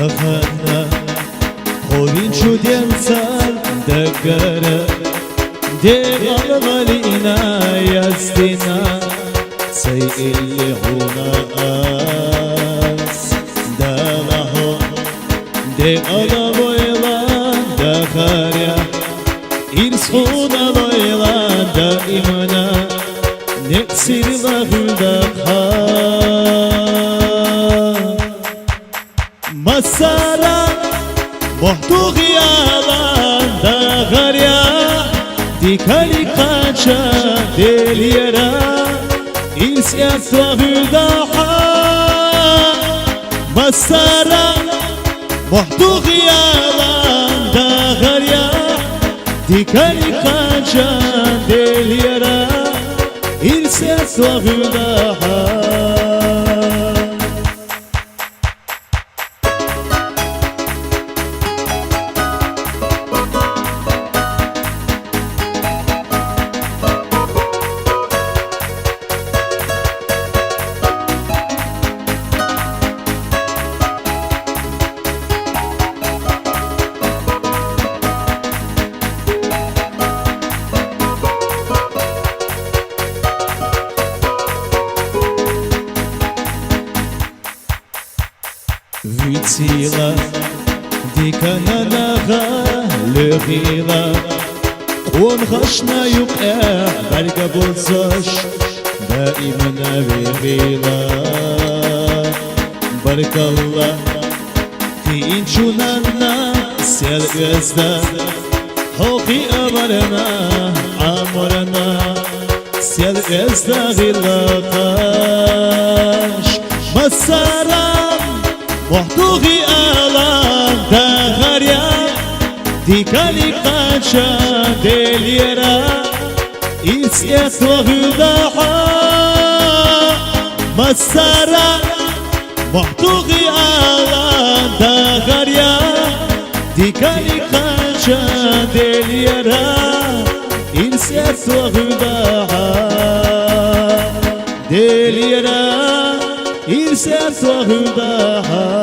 دخلنا خوين شو دينسال دقرة ديغل غلينا يزدنا سيء اللي هناس دغه ديغل بويلا دخاريا إرسخونا بويلا دائمنا نكسر ظهر دخار مسارا محتوغ yalan dağar ya Dikali kaça del yara İlsiyat ظهر دخار مسارا محتوغ yalan dağar ya Dikali kaça del yara İlsiyat ظهر دخار Vitsila dikananaga lüğila Qon xashna yuq barga bolsash daimana vegila Barkallah tinchunanna sel özda Hoqi amarana amrana sel özda gilaqash Masara محتوغ yalan dağar ya Dikali kaça del yara İlsiyat ظهر دخار مسارا محتوغ yalan dağar ya Dikali kaça del yara İlsiyat ظهر دخار del yara İlsiyat ظهر دخار